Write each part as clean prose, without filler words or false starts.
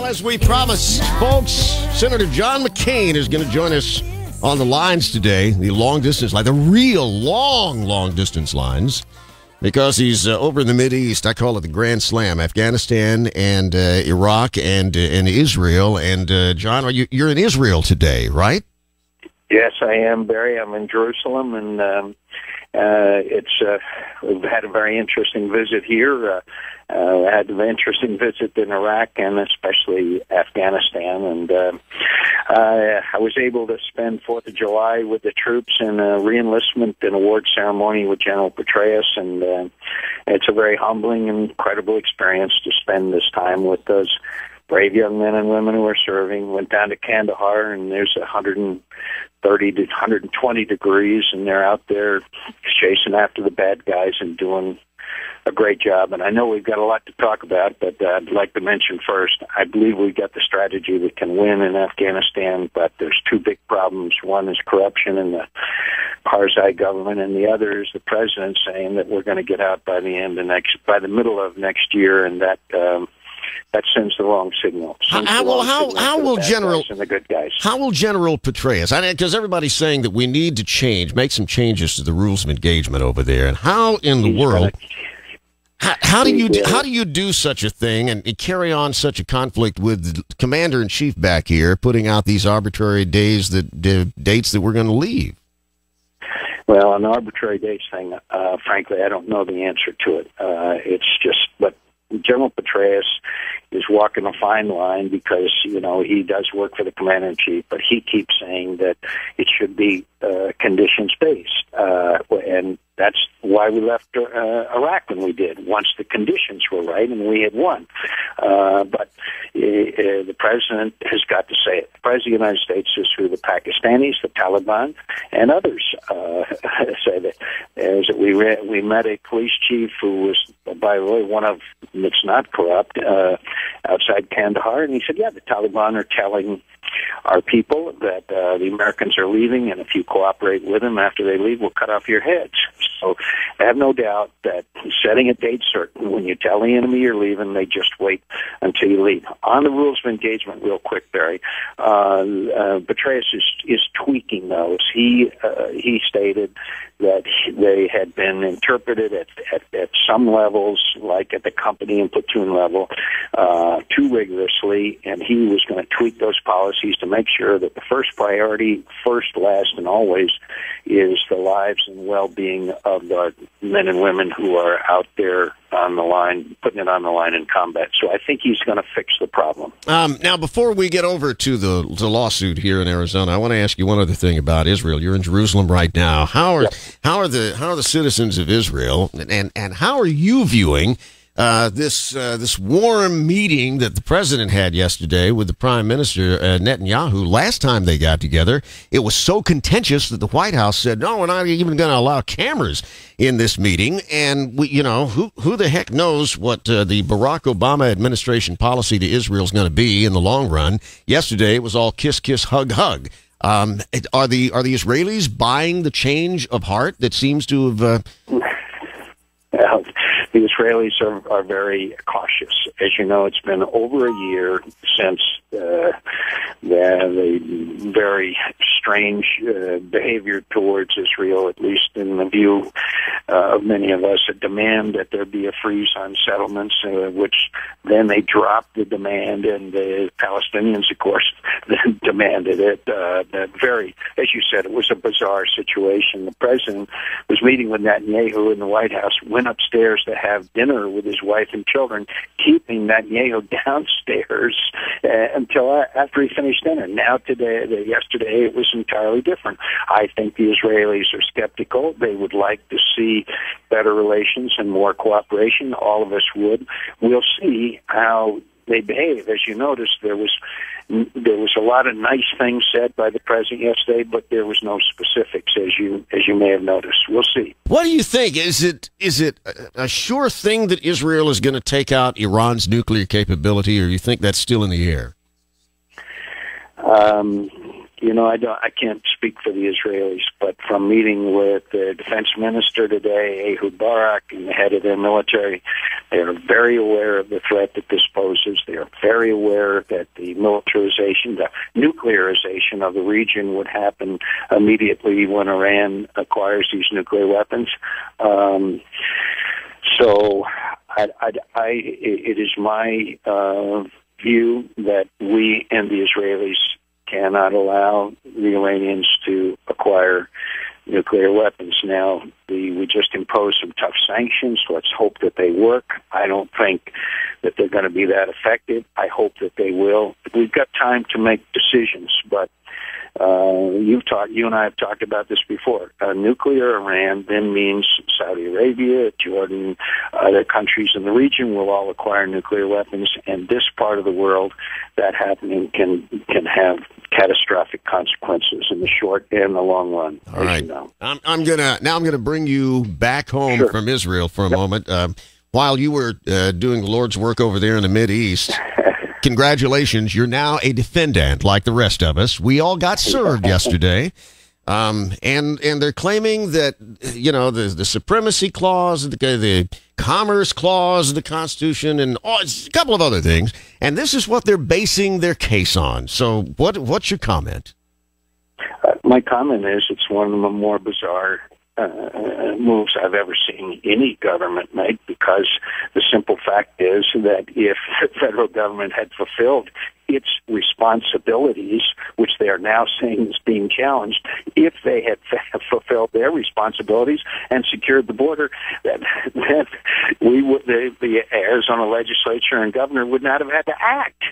as we promised, folks, Senator John McCAIN is going to join us on the lines today, the long-distance line, the real long-distance lines, because he's over in the Mideast. I call it the Grand Slam, Afghanistan and Iraq and Israel. And, John, you're in Israel today, right? Yes, I am, Barry. I'm in Jerusalem, and we've had a very interesting visit here. I had an interesting visit in Iraq and especially Afghanistan, and I was able to spend 4th of July with the troops in a reenlistment and award ceremony with General Petraeus, and it's a very humbling and incredible experience to spend this time with those brave young men and women who are serving. Went down to Kandahar, and there's 130 to 120 degrees, and they're out there chasing after the bad guys and doing a great job. And I know we've got a lot to talk about, but I'd like to mention first, I believe we've got the strategy that can win in Afghanistan, but there's two big problems. One is corruption in the Karzai government, and the other is the president saying that we're going to get out by the middle of next year, and that sends the wrong signal. How will General Petraeus? Because everybody's saying that we need to make some changes to the rules of engagement over there, and how in the world? How do you do such a thing and carry on such a conflict with the commander-in-chief back here putting out these arbitrary dates that we're going to leave? Well, an arbitrary dates thing, frankly, I don't know the answer to it. It's just, but General Petraeus is walking a fine line because, he does work for the commander-in-chief, but he keeps saying that it should be conditions-based. And that's why we left Iraq when we did, once the conditions were right and we had won. But the president has got to say it. The president of the United States is who the Pakistanis, the Taliban, and others say that. We met a police chief who was, by the way, one of that's not corrupt, outside Kandahar, and he said, the Taliban are telling our people that the Americans are leaving, and if you cooperate with them after they leave, we'll cut off your heads. So I have no doubt that setting a date certain, when you tell the enemy you're leaving, they just wait until you leave. On the rules of engagement, real quick, Barry, Petraeus is tweaking those. He stated that they had been interpreted at some levels, like at the company and platoon level, too rigorously, and he was going to tweak those policies to make sure that the first priority, first, last, and always, is the lives and well-being of the men and women who are out there on the line, putting it on the line in combat. So I think he's going to fix the problem. Now, before we get over to the lawsuit here in Arizona, I want to ask you one other thing about Israel. You're in Jerusalem right now. How are the citizens of Israel, and how are you viewing this warm meeting that the president had yesterday with the Prime Minister Netanyahu? Last time they got together, it was so contentious that the White House said, "No, we're not even going to allow cameras in this meeting." And who the heck knows what the Barack Obama administration policy to Israel is going to be in the long run? Yesterday, it was all kiss, kiss, hug, hug. Are the Israelis buying the change of heart that seems to have? The Israelis are very cautious. As you know, it's been over a year since the very strange behavior towards Israel, at least in the view of many of us, a demand that there be a freeze on settlements, which then they dropped the demand, and the Palestinians, of course, then demanded it. As you said, it was a bizarre situation. The president was meeting with Netanyahu in the White House, went upstairs to have dinner with his wife and children, keeping Netanyahu downstairs until after he finished dinner. Now, yesterday, it was entirely different. I think the Israelis are skeptical. They would like to see better relations and more cooperation. All of us would. We'll see how they behave. As you noticed, there was a lot of nice things said by the president yesterday, but there was no specifics, as you may have noticed. We'll see. What do you think? Is it a sure thing that Israel is going to take out Iran's nuclear capability, or you think that's still in the air? I can't speak for the Israelis, but from meeting with the defense minister today, Ehud Barak, and the head of their military, they are very aware of the threat that this poses. They are very aware that the militarization, the nuclearization of the region would happen immediately when Iran acquires these nuclear weapons. So it is my view that we and the Israelis cannot allow the Iranians to acquire nuclear weapons. Now, we just imposed some tough sanctions. Let's hope that they work. I don't think that they're going to be that effective. I hope that they will. We've got time to make decisions, but you and I have talked about this before. Nuclear Iran then means Saudi Arabia, Jordan, other countries in the region will all acquire nuclear weapons, and this part of the world, that happening can have catastrophic consequences in the short and the long run. All right. You know. I'm gonna bring you back home from Israel for a moment. While you were doing the Lord's work over there in the Mideast. Congratulations, you're now a defendant like the rest of us. We all got served yesterday. And they're claiming that, the supremacy clause, the commerce clause of the Constitution, and a couple of other things. And this is what they're basing their case on. So what's your comment? My comment is it's one of the more bizarre moves I've ever seen any government make, because the simple fact is that if the federal government had fulfilled its responsibilities, which they are now saying is being challenged, if they had fulfilled their responsibilities and secured the border, then the Arizona legislature and governor would not have had to act.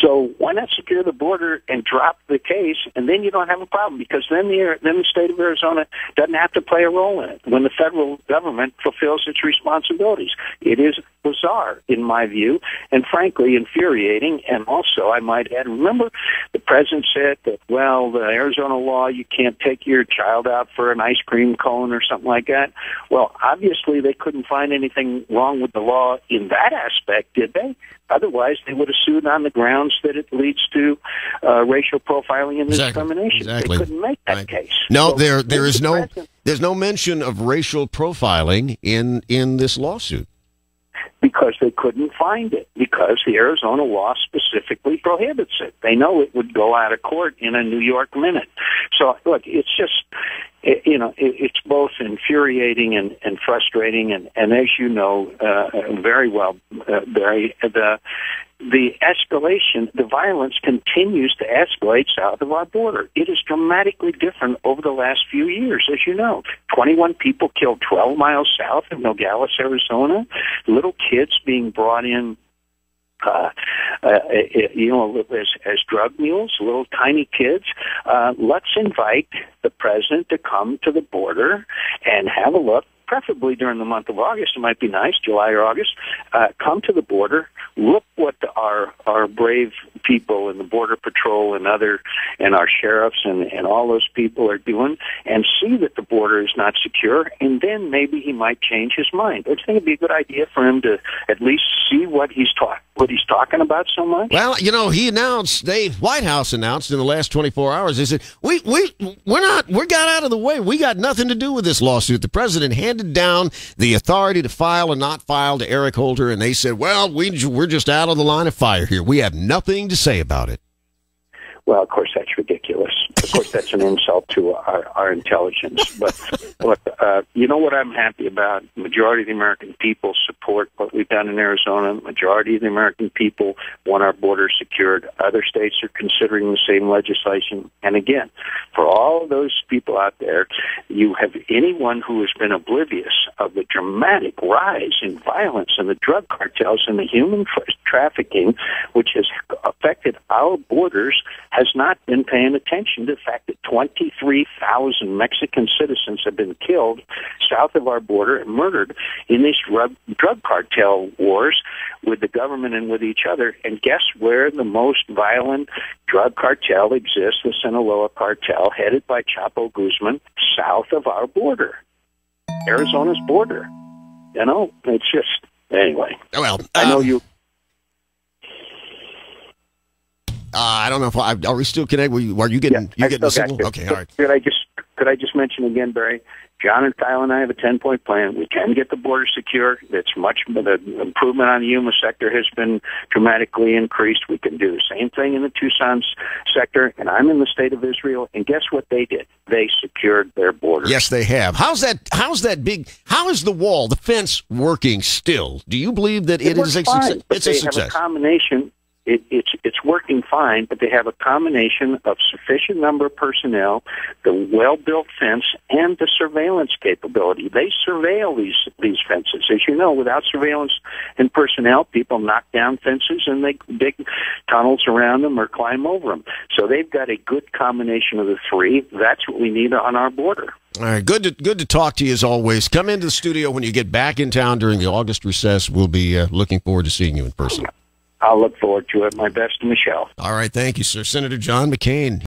So why not secure the border and drop the case, and then you don't have a problem, because then the state of Arizona doesn't have to play a role in it when the federal government fulfills its responsibilities. It is bizarre, in my view, and frankly infuriating. And also, I might add, remember the president said that, well, the Arizona law, you can't take your child out for an ice cream cone or something like that. Well, obviously they couldn't find anything wrong with the law in that aspect, did they? Otherwise, they would have sued on the grounds that it leads to racial profiling and discrimination. Exactly. They couldn't make that case. No, so there's no mention of racial profiling in this lawsuit. Because they couldn't find it, because the Arizona law specifically prohibits it. They know it would go out of court in a New York minute. So, look, it's just, it's both infuriating and frustrating, and as you know very well, Barry, the escalation, the violence continues to escalate south of our border. It is dramatically different over the last few years, as you know. 21 people killed 12 miles south of Nogales, Arizona. Little kids being brought in, as drug mules, little tiny kids. Let's invite the president to come to the border and have a look. Preferably during the month of August, it might be nice, July or August. Come to the border, look what our brave people in the Border Patrol and our sheriffs and all those people are doing, and see that the border is not secure, and then maybe he might change his mind. I think it'd be a good idea for him to at least see what he's talking about so much. Well, he announced, the White House announced in the last 24 hours, they said, we got out of the way. We got nothing to do with this lawsuit. The president handed down the authority to file and not file to Eric Holder, and they said, well, we're just out of the line of fire here. We have nothing to say about it. Well, of course, that's ridiculous. Of course, that's an insult to our intelligence. But look, you know what I'm happy about? The majority of the American people support what we've done in Arizona. The majority of the American people want our border secured. Other states are considering the same legislation. And again, for all of those people out there, you have anyone who has been oblivious of the dramatic rise in violence and the drug cartels and the human trafficking, which has affected our borders, has not been paying attention to the fact that 23,000 Mexican citizens have been killed south of our border and murdered in these drug cartel wars with the government and with each other. And guess where the most violent drug cartel exists? The Sinaloa cartel, headed by Chapo Guzman, south of our border, Arizona's border. It's just, anyway. Well, I know you. I don't know if are we still connected? Are you getting the signal? Okay, all right. Could I just mention again, Barry? John and Kyle and I have a 10-point plan. We can get the border secure. It's the improvement on the Yuma sector has been dramatically increased. We can do the same thing in the Tucson sector, and I'm in the state of Israel. And guess what they did? They secured their border. Yes, they have. How is the wall, the fence working still? Do you believe that it is a success? It's a success. Have a combination. It's working fine, but they have a combination of sufficient number of personnel, the well-built fence, and the surveillance capability. They surveil these fences. As you know, without surveillance and personnel, people knock down fences and they dig tunnels around them or climb over them. So they've got a good combination of the three. That's what we need on our border. All right, good to talk to you as always. Come into the studio when you get back in town during the August recess. We'll be looking forward to seeing you in person. I'll look forward to it. My best to Michelle. All right. Thank you, sir. Senator John McCain.